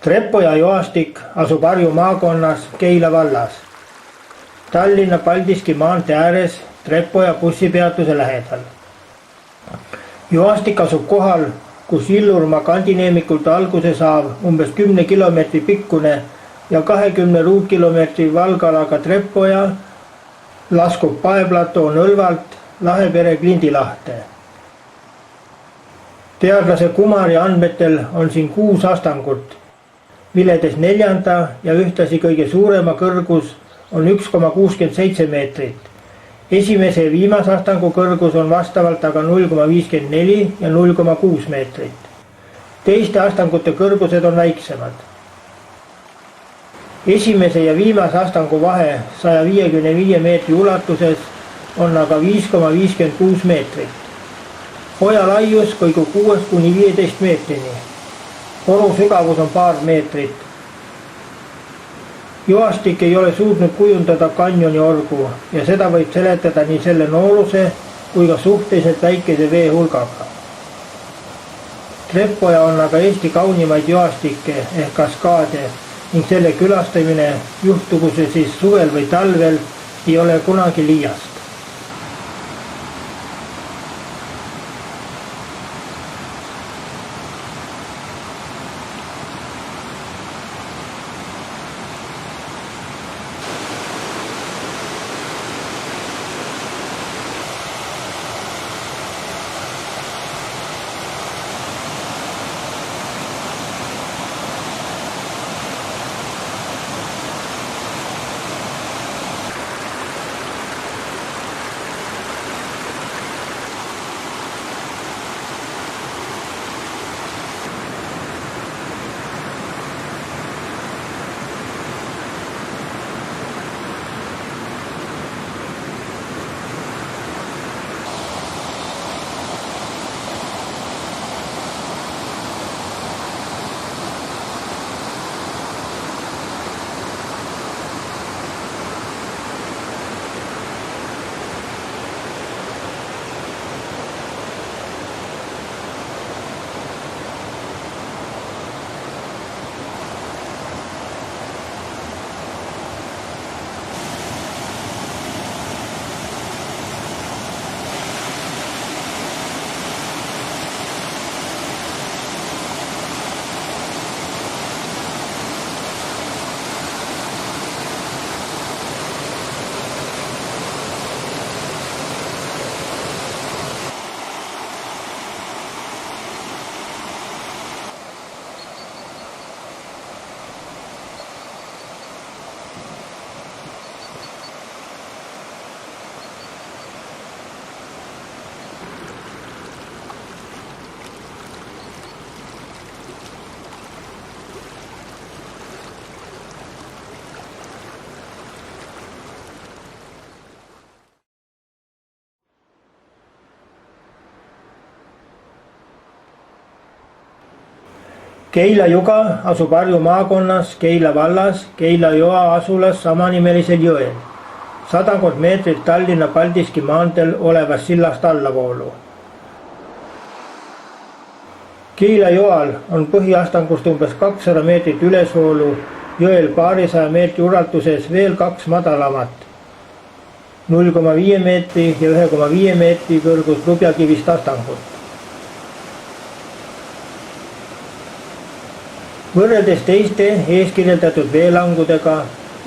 Treppoja joastik asub Harju maakonnas Keila vallas, Tallinna Paldiski maantee ääres Treppoja bussipeatuse lähedal. Joastik asub kohal, kus Illurmaa kandineemikult alguse saav umbes 10 kilomeetri pikkune ja 20 ruutkilomeetri valgalaga Treppoja laskub paeplatoo Nõlvalt Lahepere klindilahte. Teadlase Kumari andmetel on siin 6 astangut, milledes 4. ja ühtlasi kõige suurema kõrgus on 1,67 meetrit. Esimese ja viimase astangu kõrgus on vastavalt aga 0,54 ja 0,6 meetrit. Teiste astangute kõrgused on väiksemad. Esimese ja viimase astangu vahe 155 meetri ulatuses on aga 5,56 meetrit. Hoia laius kõigub 6–15 meetrini. Oru sügavus on paar meetrit. Joastik ei ole suutnud kujundada kanjoni orgu ja seda võib seletada nii selle nooruse kui ka suhteliselt väikese vee hulgaga. Treppoja on aga Eesti kaunimaid joastikke ehk kaskaade ning selle külastamine, juhtugu see siis suvel või talvel, ei ole kunagi liiast. Keila juga asub Harju maakonnas Keila vallas Keila joa asulas samanimelisel jõel, 100 meetrit Tallinna Paldiski maanteel olevast sillast allavoolu. Keila joal on põhiastangust umbes 200 meetrit ülesvoolu, jõel paarisaja meetri ulatuses veel 2 madalamat, 0,5 meetri ja 1,5 meetri kõrgus lubjakivist astangut. Võrreldes teiste eeskirjeldatud veelangudega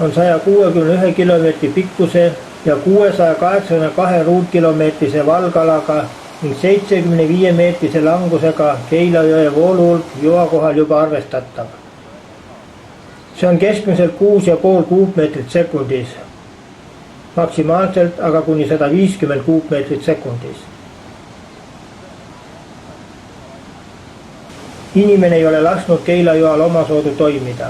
on 161 kilomeetri pikkuse ja 682 ruutkilomeetrise valgalaga ning 75 meetrise langusega Keila jõe vooluhulk joa kohal juba arvestatav. See on keskmiselt 6,5 kuupmeetrit sekundis, maksimaalselt aga kuni 150 kuupmeetrit sekundis. Inimene ei ole lasknud Keila joal omasoodu toimida,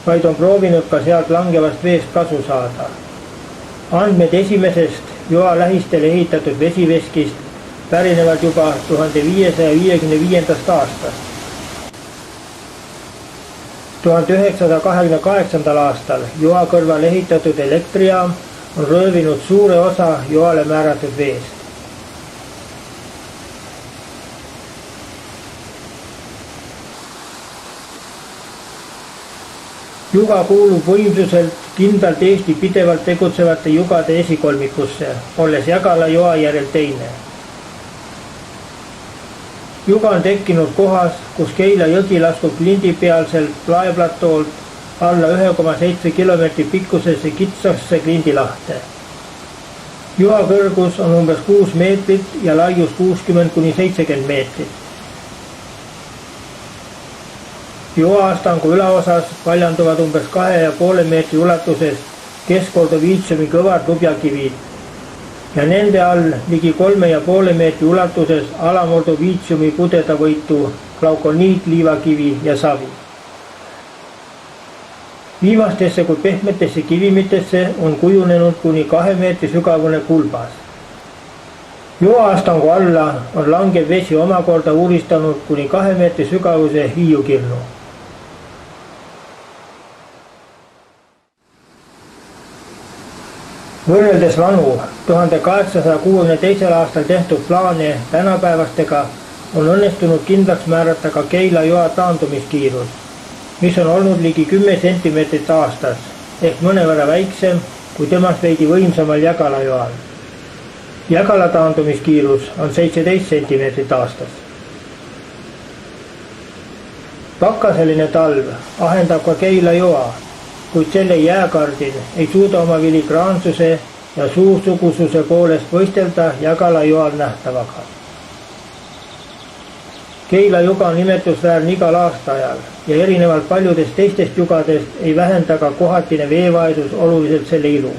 vaid on proovinud ka sealt langevast veest kasu saada. Andmed esimesest joa lähistel ehitatud vesiveskist pärinevad juba 1555. aastast. 1928. aastal joa kõrval ehitatud elektrijaam on röövinud suure osa joale määratud veest. Juga kuulub võimsuselt kindlalt Eesti pidevalt tegutsevate jugade esikolmikusse, olles Jägala joa järel teine. Juga on tekkinud kohas, kus Keila jõgi laskub klindipealselt laeplatolt alla 1,7 kilomeetri pikkusesse kitsasse klindilahte. Joa kõrgus on umbes 6 meetrit ja laius 60–70 meetrit. Joa-astangu ülaosas paljanduvad umbes 2,5 meetri ulatuses Keskordoviitsiumi kõvad lubjakivid ja nende all ligi 3,5 meetri ulatuses Alamordoviitsiumi pudedavõitu glaukoniit, liivakivi ja savi. Viimastesse kui pehmetesse kivimitesse on kujunenud kuni 2 meetri sügavune kulbas. Joa-astangu alla on langev vesi omakorda uuristanud kuni 2 meetri sügavuse hiiukirnu. Võrreldes vanu 1862. aastal tehtud plaane tänapäevastega on õnnestunud kindlaks määrata ka Keila joa taandumiskiirus, mis on olnud ligi 10 sentimeetrit aastas ehk mõnevõrra väiksem kui temast veidi võimsamal Jägala joal. Jägala taandumiskiirus on 17 sentimeetrit aastas. Pakkaseline talv ahendab ka Keila joa, kuid selle jääkardil ei suuda oma filigraansuse ja suusugususe poolest võistelda Jägala joal nähtavaga. Keila juga on nimetusväärne igal aastaajal ja erinevalt paljudest teistest jugadest ei vähenda ka kohatine veevaesus oluliselt selle ilu.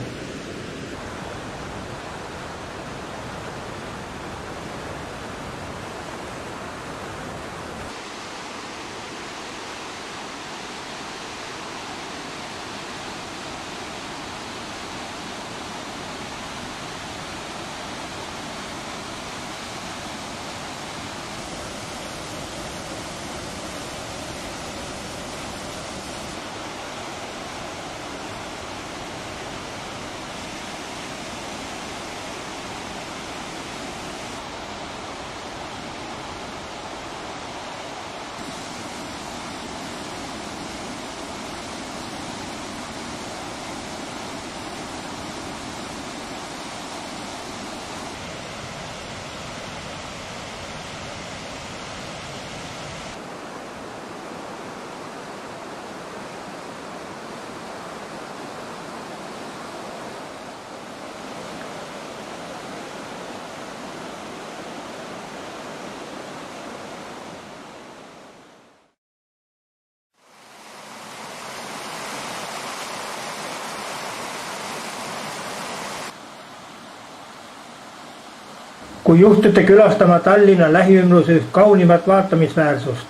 Kui juhtute külastama Tallinna lähiümbruse üht kaunimat vaatamisväärsust,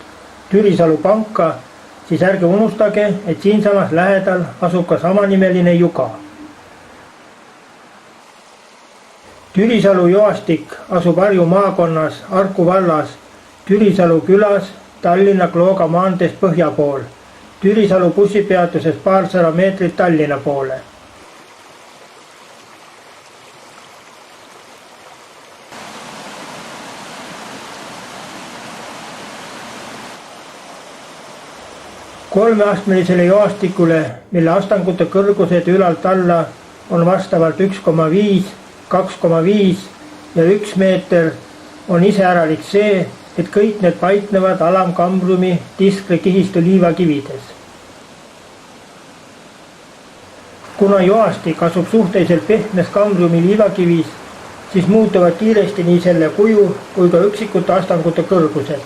Türisalu panka, siis ärge unustage, et siinsamas lähedal asub ka samanimeline juga. Türisalu joastik asub Harju maakonnas Harku vallas, Türisalu külas Tallinna Klooga maanteest põhja pool, Türisalu bussipeatusest paarsada meetrit Tallinna poole. Kolmeastmelisele joastikule, mille astangute kõrgused ülalt alla on vastavalt 1,5, 2,5 ja 1 meeter, on iseäralik see, et kõik need paiknevad alamkambrumi Tiskre kihistu liivakivides. Kuna joastik asub suhteliselt pehmes kambrumi liivakivis, siis muutuvad kiiresti nii selle kuju kui ka üksikute astangute kõrgused.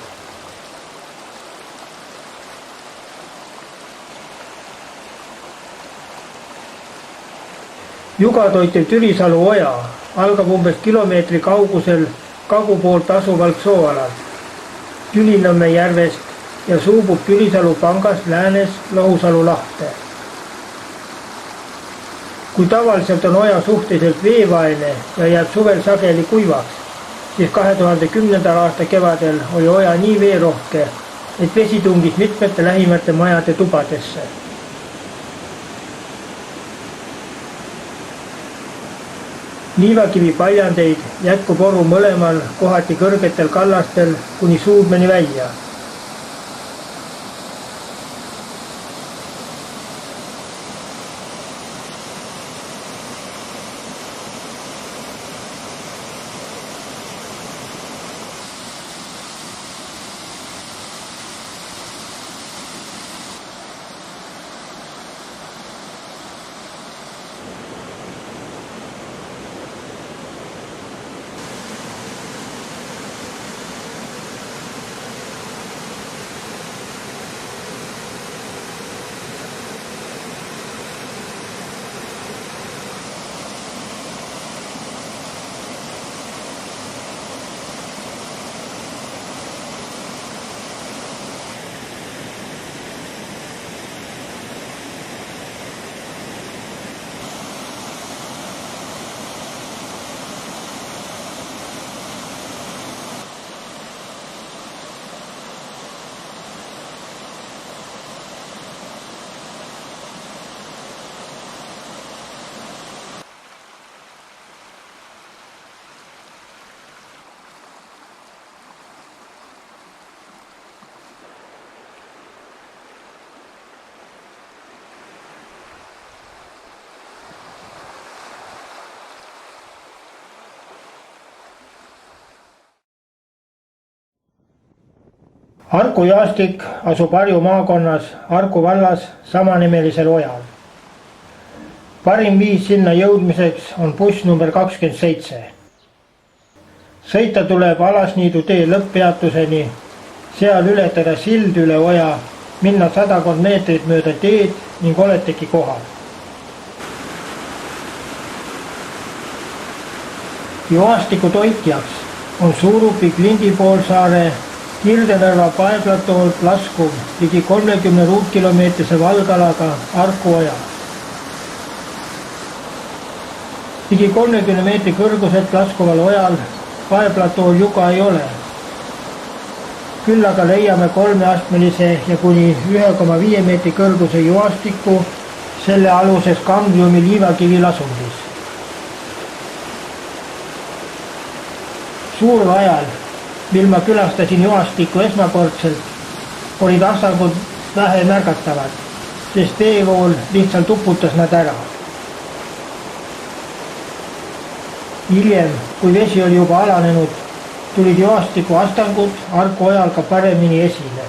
Juga toitiv Türisalu oja algab umbes kilomeetri kaugusel kagupoolt asuvalt sooalalt Tülinõmme järvest ja suubub Türisalu pangast läänes Lohusalu lahte. Kui tavaliselt on oja suhteliselt veevaene ja jääb suvel sageli kuivaks, siis 2010. aasta kevadel oli oja nii veerohke, et vesi tungis mitmete lähimate majade tubadesse. Liivakivi paljandeid jätkub oru mõlemal kohati kõrgetel kallastel kuni Suudmeni välja. Harku Jaastik asub Harju maakonnas Harku vallas samanimelisel ojal. Parim viis sinna jõudmiseks on buss number 27. Sõita tuleb Alasniidu tee lõpppeatuseni, seal ületada sild üle oja, minna 100 meetrit mööda teed ning oletegi kohal. Joastiku toitjaks on Suurupi Klindi poolsaare Kirdenõrva paeplatoolt laskuv ligi 30 ruutkilomeetrise valgalaga Harku oja. Ligi 30 meetri kõrguselt laskuval ojal paeplatool juga ei ole. Küll aga leiame 3-astmelise ja kuni 1,5 meetri kõrguse joastiku selle aluses Kambiumi liivakivi lasundis. Suure ajal, mil ma külastasin joastikku esmakordselt, olid astangud vähe märgatavad, sest veevool lihtsalt uputas nad ära. Hiljem, kui vesi oli juba alanenud, tulid joastiku astangud Harku ojal ka paremini esile.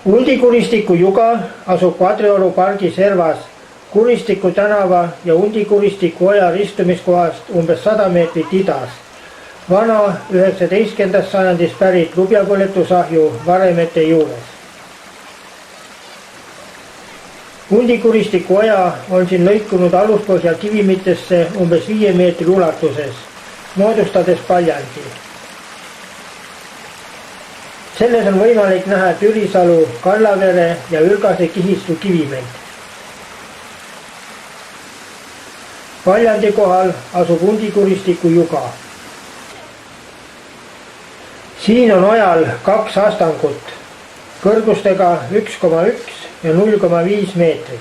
Undikuristiku juga asub Kadrioru pargi servas Kuristiku tänava ja Undikuristiku oja ristumiskohast umbes 100 meetrit idas. Vana 19. sajandist pärit lubjapõletusahju varemete juures. Undikuristiku oja on siin lõikunud aluspõhja kivimitesse umbes 5 meetri ulatuses, moodustades paljandi. Selles on võimalik näha Türisalu, Kallavere ja Ülgase kihistu kivimeid. Paljandi kohal asub Undikuristiku juga. Siin on ojal 2 astangut, kõrgustega 1,1 ja 0,5 meetrit.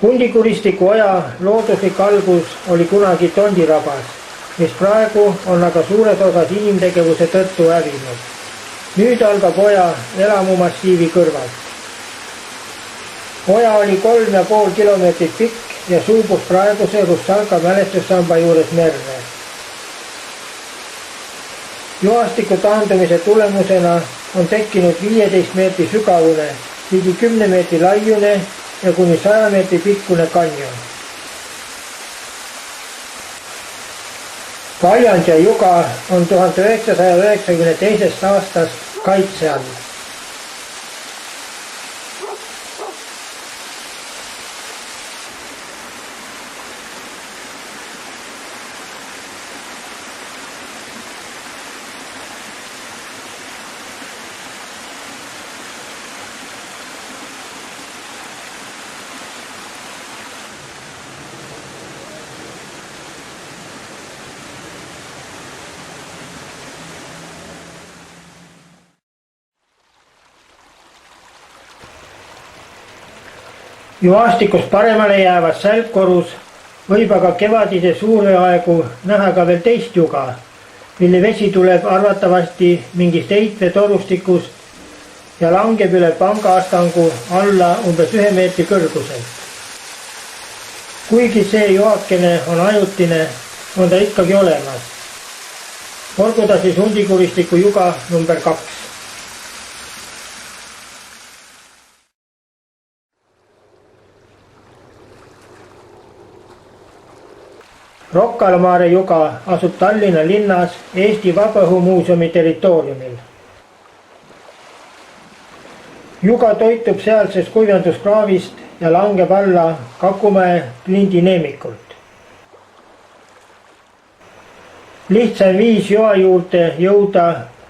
Undikuristiku oja looduslik algus oli kunagi tondirabas, mis praegu on aga suures osas inimtegevuse tõttu hävinud. Nüüd algab oja elamumassiivi kõrvalt. Oja oli 3,5 kilomeetrit pikk ja suubus praeguse Russalka mälestussamba juures merre. Joastiku taandumise tulemusena on tekkinud 15 meetri sügavune, ligi 10 meetri laiune ja kuni 100 meetri pikkune kanjon. Paljand ja juga on 1992. aastast kaitse all. Juvastikust paremale jäävas sälgkorus võib aga kevadise suveaegu näha ka veel teist juga, mille vesi tuleb arvatavasti mingist heitvetorustikust ja langeb üle pangaastangu alla umbes 1 meetri kõrguselt. Kuigi see joakene on ajutine, on ta ikkagi olemas. Olgu ta siis hundikuristiku juga number 2. Rocca al Mare juga asub Tallinna linnas Eesti Vabaõhumuuseumi territooriumil. Juga toitub sealsest kuivenduskraavist ja langeb alla Kakumäe lindineemikult. Lihtsaim viis joa juurde jõuda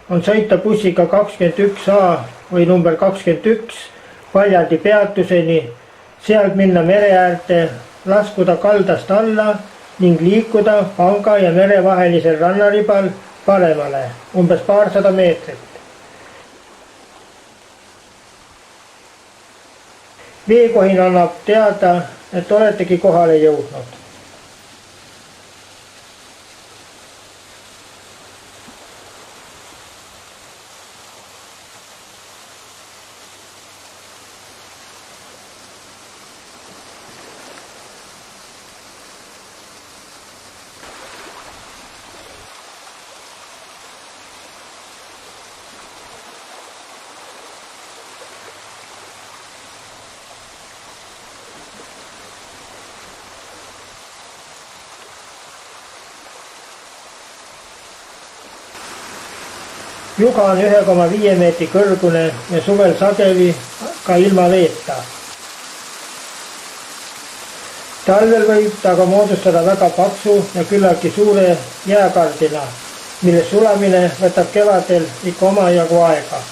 on sõita bussiga 21A või number 21 Paljandi peatuseni, sealt minna mere äärde, laskuda kaldast alla ning liikuda panga ja mere vahelisel rannaribal paremale umbes paarsada meetrit. Veekohin annab teada, et oletegi kohale jõudnud. Juga on 1,5 meetri kõrgune ja suvel sageli ka ilma veeta. Talvel võib ta aga moodustada väga paksu ja küllaltki suure jääkardina, mille sulamine võtab kevadel ikka omajagu aega.